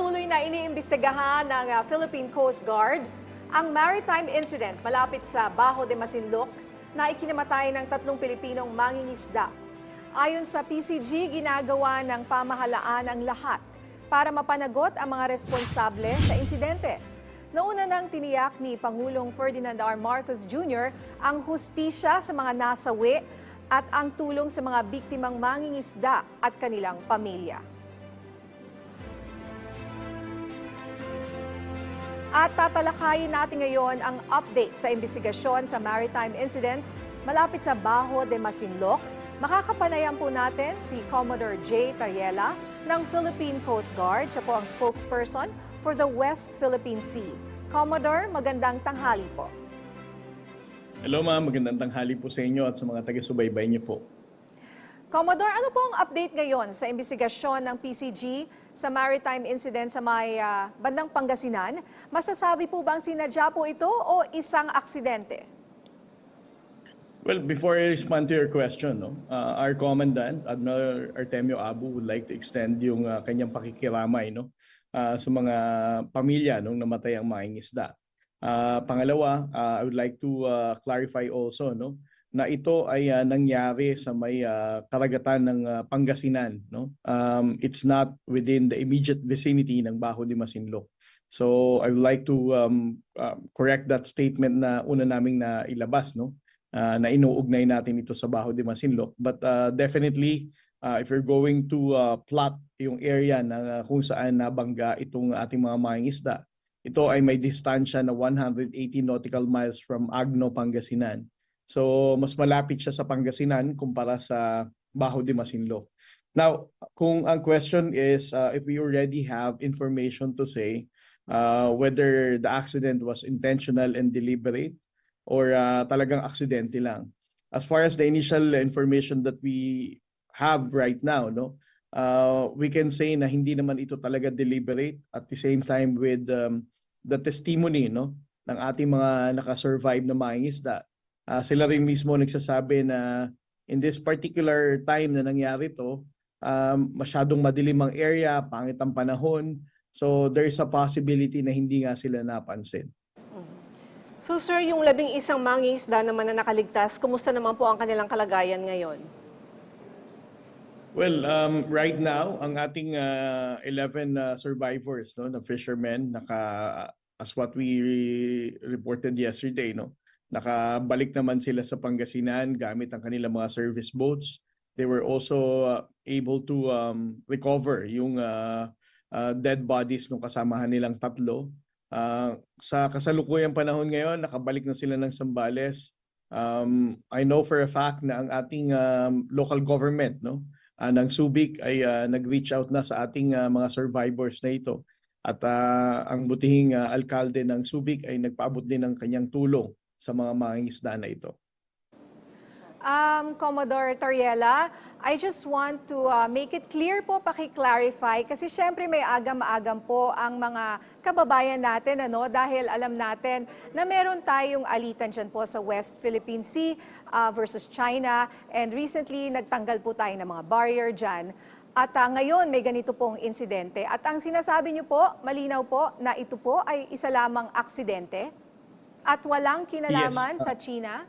Patuloy na iniimbestigahan ng Philippine Coast Guard ang maritime incident malapit sa Bajo de Masinloc na ikinamatay ng 3 Pilipinong mangingisda. Ayon sa PCG, ginagawa ng pamahalaan ang lahat para mapanagot ang mga responsable sa insidente. Nauna nang tiniyak ni Pangulong Ferdinand R. Marcos Jr. ang hustisya sa mga nasawi at ang tulong sa mga biktimang mangingisda at kanilang pamilya. At tatalakayin natin ngayon ang update sa investigasyon sa maritime incident malapit sa Bajo de Masinloc. Makakapanayam po natin si Commodore J. Tariela ng Philippine Coast Guard. Siya po ang spokesperson for the West Philippine Sea. Commodore, magandang tanghali po. Hello ma'am, magandang tanghali po sa inyo at sa mga taga-subaybay niyo po. Commodore, ano po ang update ngayon sa investigasyon ng PCG sa maritime incident sa may bandang Pangasinan? Masasabi po bang sinadya po ito o isang aksidente? Well, before I respond to your question, our Commandant, Admiral Artemio Abu, would like to extend yung kanyang pakikiramay sa mga pamilya nung namatay ang mangingisda. Pangalawa, I would like to clarify also na ito ay nangyari sa may karagatan ng Pangasinan. It's not within the immediate vicinity ng Bajo de Masinloc. So I would like to correct that statement na una naming na ilabas, na inuugnay natin ito sa Bajo de Masinloc. But definitely, if you're going to plot yung area na kung saan nabangga itong ating mga mangingisda, ito ay may distansya na 180 nautical miles from Agno, Pangasinan. So mas malapit siya sa Pangasinan kumpara sa Bajo de Masinloc. Now, kung ang question is if we already have information to say whether the accident was intentional and deliberate or talagang aksidente lang. As far as the initial information that we have right now, we can say na hindi naman ito talaga deliberate, at the same time with the testimony ng ating mga nakasurvive na mangingisda. Sila rin mismo nagsasabi na in this particular time na nangyari ito, masyadong madilim ang area, pangit ang panahon. So there is a possibility na hindi nga sila napansin. So sir, yung 11 mangingisda naman na nakaligtas, kumusta naman po ang kanilang kalagayan ngayon? Well, right now, ang ating 11 survivors, na fishermen, as what we reported yesterday, nakabalik naman sila sa Pangasinan gamit ang kanilang mga service boats. They were also able to recover yung dead bodies ng kasamahan nilang 3. Sa kasalukuyang panahon ngayon, nakabalik na sila ng Zambales. I know for a fact na ang ating local government ng Subic ay nag-reach out na sa ating mga survivors na ito. At ang butihing alkalde ng Subic ay nagpaabot din ng kanyang tulong sa mga mangingisda na ito. Commodore Tariela, I just want to make it clear po, paki-clarify, kasi syempre may agam-agam po ang mga kababayan natin, dahil alam natin na meron tayong alitan dyan po sa West Philippine Sea versus China, and recently nagtanggal po tayo ng mga barrier dyan. At ngayon may ganito pong insidente. At ang sinasabi niyo po, malinaw po, na ito po ay isa lamang aksidente at walang kinalaman sa China?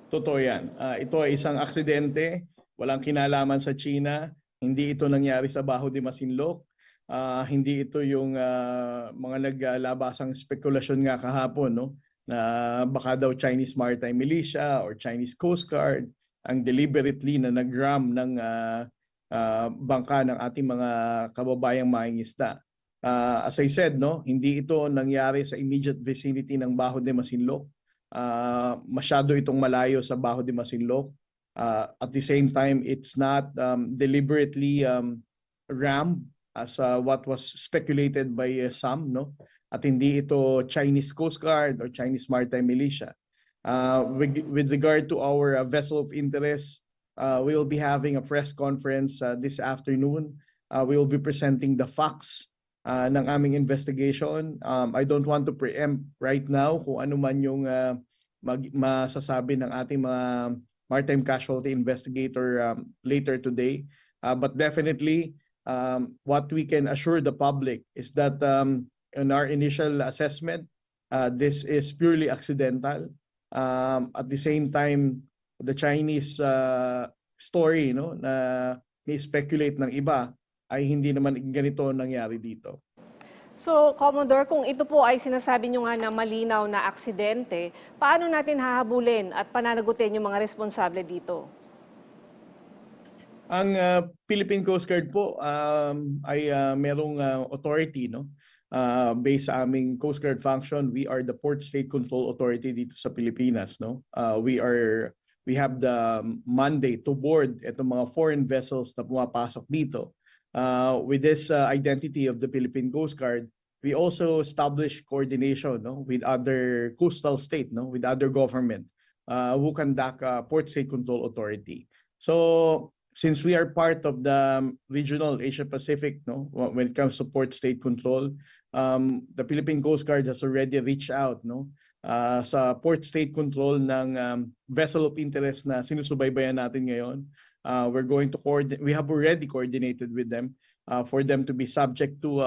Totoo yan. Ito ay isang aksidente, walang kinalaman sa China. Hindi ito nangyari sa Bajo de Masinloc. Hindi ito yung mga naglalabasang spekulasyon nga kahapon, na baka daw Chinese Maritime Militia or Chinese Coast Guard ang deliberately na nag-ram ng bangka ng ating mga kababayang mangingisda. As I said, hindi ito nangyari sa immediate vicinity ng Bajo de Masinloc. Masyado itong malayo sa Bajo de Masinloc. At the same time, it's not deliberately rammed as what was speculated by some, At hindi ito Chinese Coast Guard or Chinese Maritime Militia. With regard to our vessel of interest, we will be having a press conference this afternoon. We will be presenting the facts ng aming investigation. I don't want to preempt right now kung ano man yung masasabi ng ating mga maritime casualty investigator later today. But definitely, what we can assure the public is that in our initial assessment, this is purely accidental. At the same time, the Chinese story, no, na ni-speculate ng iba ay hindi naman ganito nangyari dito. So, Commodore, kung ito po ay sinasabi nyo nga na malinaw na aksidente, paano natin hahabulin at pananagutin yung mga responsable dito? Ang Philippine Coast Guard po ay merong authority, no? Based sa aming Coast Guard function, we are the Port State Control Authority dito sa Pilipinas, no? We have the mandate to board itong mga foreign vessels na pumapasok dito. With this identity of the Philippine Coast Guard, we also establish coordination, no, with other coastal state, no, with other government who conduct Port State Control Authority. So since we are part of the regional Asia Pacific, no, when it comes to port state control, the Philippine Coast Guard has already reached out, no, sa port state control ng vessel of interest na sinusubaybayan natin ngayon. We're going to we have already coordinated with them for them to be subject to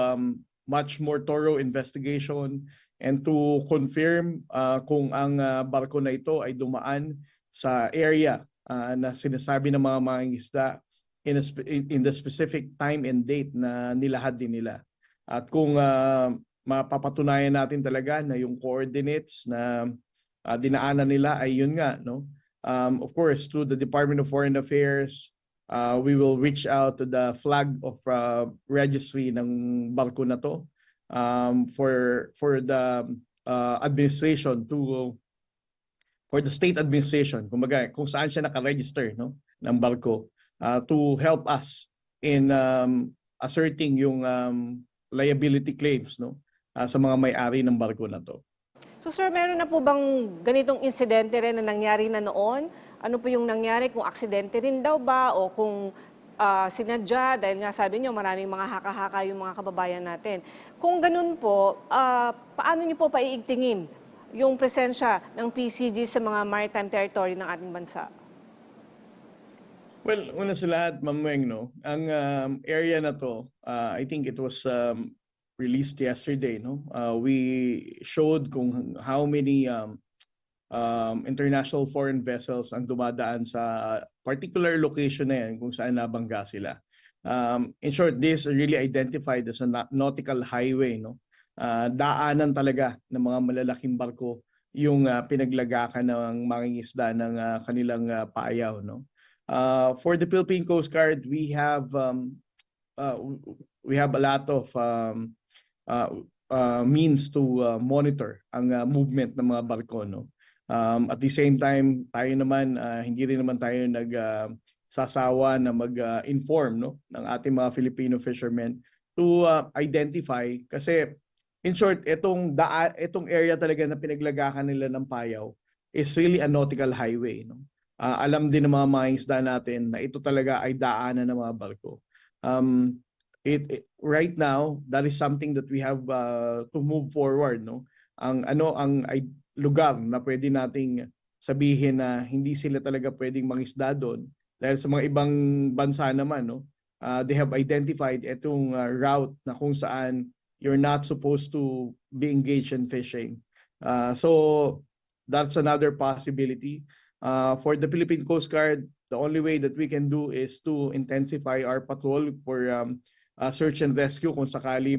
much more thorough investigation and to confirm kung ang barko na ito ay dumaan sa area na sinasabi ng mga mangingisda in the specific time and date na nilahad din nila. At kung mapapatunayan natin talaga na yung coordinates na dinaanan nila ay yun nga, no? Of course, through the Department of Foreign Affairs, we will reach out to the flag of registry ng barko na to for the administration for the state administration, kumbaga kung saan siya naka-register, no, ng barko, to help us in asserting yung liability claims, no, sa mga may-ari ng barko na to. So sir, meron na po bang ganitong insidente rin na nangyari na noon? Ano po yung nangyari? Kung aksidente rin daw ba o kung sinadya, dahil nga sabi nyo maraming mga haka-haka yung mga kababayan natin. Kung ganun po, paano nyo po paiigtingin yung presensya ng PCG sa mga maritime territory ng ating bansa? Well, una sa lahat, Ma'am Weng, no, ang area na to, I think it was released yesterday, no. We showed kung how many international foreign vessels ang dumadaan sa particular location na yan kung saan nabangga sila. In short, this is really identified as a nautical highway, no. Daanan talaga ng mga malalaking barko yung pinaglagakan ng mangingisda ng kanilang paayaw, no. For the Philippine Coast Guard, we have a lot of means to monitor ang movement ng mga barko, no. At the same time, tayo naman hindi rin naman tayo nagsasawa na mag-inform, no, ng ating mga Filipino fishermen to identify, kasi in short, itong area talaga na pinaglagakan nila ng payaw is really a nautical highway, no. Alam din ng mga mangingisda natin na ito talaga ay daanan ng mga barko. Right now, that is something that we have to move forward, no. Ang lugar na pwede nating sabihin na hindi sila talaga pwedeng mangisda doon dahil sa mga ibang bansa naman, no. They have identified itong route na kung saan you're not supposed to be engaged in fishing. So that's another possibility. For the Philippine Coast Guard, the only way that we can do is to intensify our patrol for search and rescue kung sakali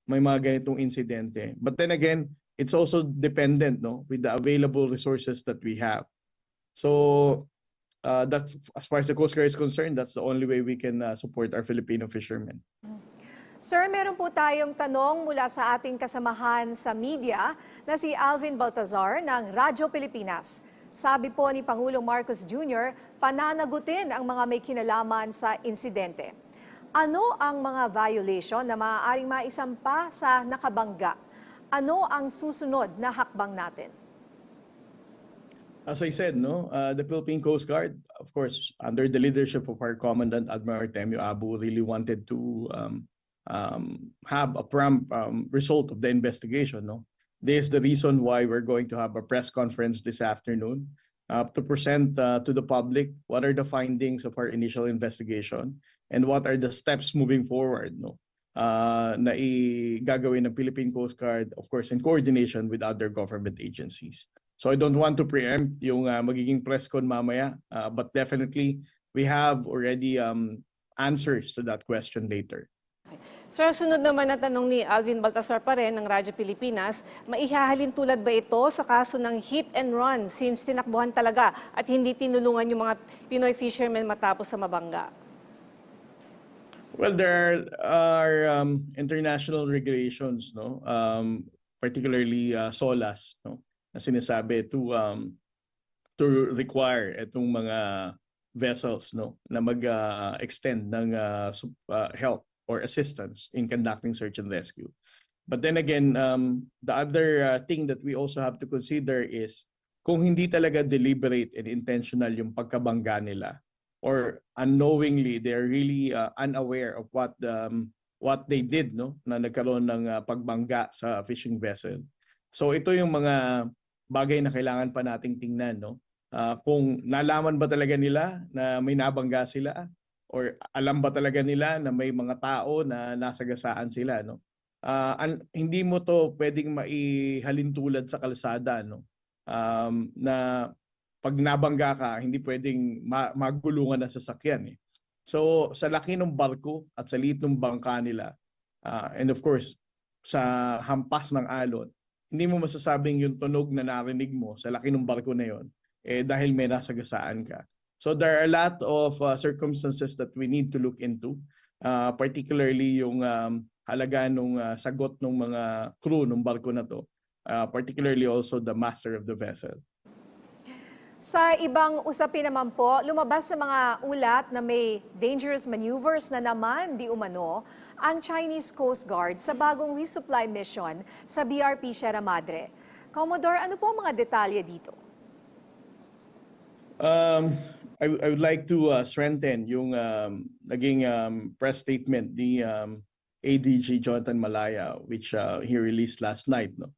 may mga ganitong insidente. But then again, it's also dependent, no, with the available resources that we have. So that's, as far as the Coast Guard is concerned, that's the only way we can support our Filipino fishermen. Sir, meron po tayong tanong mula sa ating kasamahan sa media na si Alvin Baltazar ng Radyo Pilipinas. Sabi po ni Pangulong Marcos Jr., pananagutin ang mga may kinalaman sa insidente. Ano ang mga violation na maaaring maisampa sa nakabangga? Ano ang susunod na hakbang natin? As I said, no, the Philippine Coast Guard, of course, under the leadership of our Commandant Admiral Artemio Abu, really wanted to have a prompt result of the investigation, no. This is the reason why we're going to have a press conference this afternoon to present to the public what are the findings of our initial investigation and what are the steps moving forward, no? Na gagawin ng Philippine Coast Guard, of course, in coordination with other government agencies. So I don't want to preempt yung magiging press con mamaya, but definitely we have already answers to that question later. Sir, sunod naman na tanong ni Alvin Baltasar pa rin ng Radyo Pilipinas, maihahalin tulad ba ito sa kaso ng hit and run since tinakbuhan talaga at hindi tinulungan yung mga Pinoy fishermen matapos sa mabangga? Well, there are international regulations, no, particularly SOLAS, no, na sinasabi to require itong mga vessels, no, na mag-extend ng help or assistance in conducting search and rescue. But then again, the other thing that we also have to consider is kung hindi talaga deliberate and intentional yung pagkabangga nila, or unknowingly they're really unaware of what they did, no, na nagkaroon ng pagbangga sa fishing vessel. So ito yung mga bagay na kailangan pa nating tingnan, no. Kung nalaman ba talaga nila na may nabangga sila, or alam ba talaga nila na may mga tao na nasagasaan sila, no? Hindi mo to pwedeng maihalintulad sa kalsada, no? Na pag nabangga ka, hindi pwedeng magulungan ng sasakyan, eh. So sa laki ng barko at sa liit ng bangka nila, and of course sa hampas ng alon, hindi mo masasabing yung tunog na narinig mo sa laki ng barko na yon dahil may nasagasaan ka. So there are a lot of circumstances that we need to look into, particularly yung halaga ng sagot ng mga crew ng barko na to, particularly also the master of the vessel. Sa ibang usapin naman po, lumabas sa mga ulat na may dangerous maneuvers na naman di umano ang Chinese Coast Guard sa bagong resupply mission sa BRP Sierra Madre. Commodore, ano po ang mga detalye dito? I would like to strengthen yung naging press statement ni ADG Jonathan Malaya, which he released last night, no,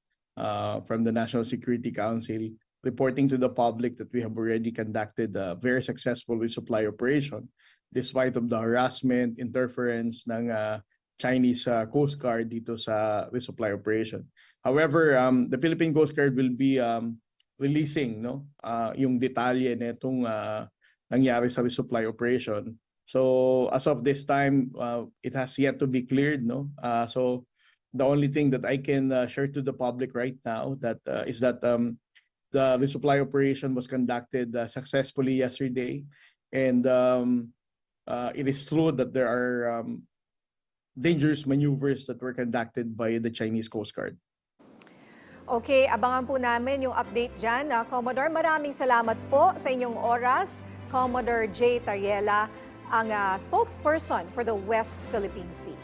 from the National Security Council, reporting to the public that we have already conducted a very successful resupply operation despite of the harassment, interference ng Chinese Coast Guard dito sa resupply operation. However, the Philippine Coast Guard will be releasing, no, yung detalye nitong nangyari sa resupply operation. So as of this time, it has yet to be cleared, no. So the only thing that I can share to the public right now is that the resupply operation was conducted successfully yesterday, and it is true that there are dangerous maneuvers that were conducted by the Chinese Coast Guard. Okay, abangan po namin yung update dyan. Commodore, maraming salamat po sa inyong oras. Commodore J. Tariela, ang spokesperson for the West Philippine Sea.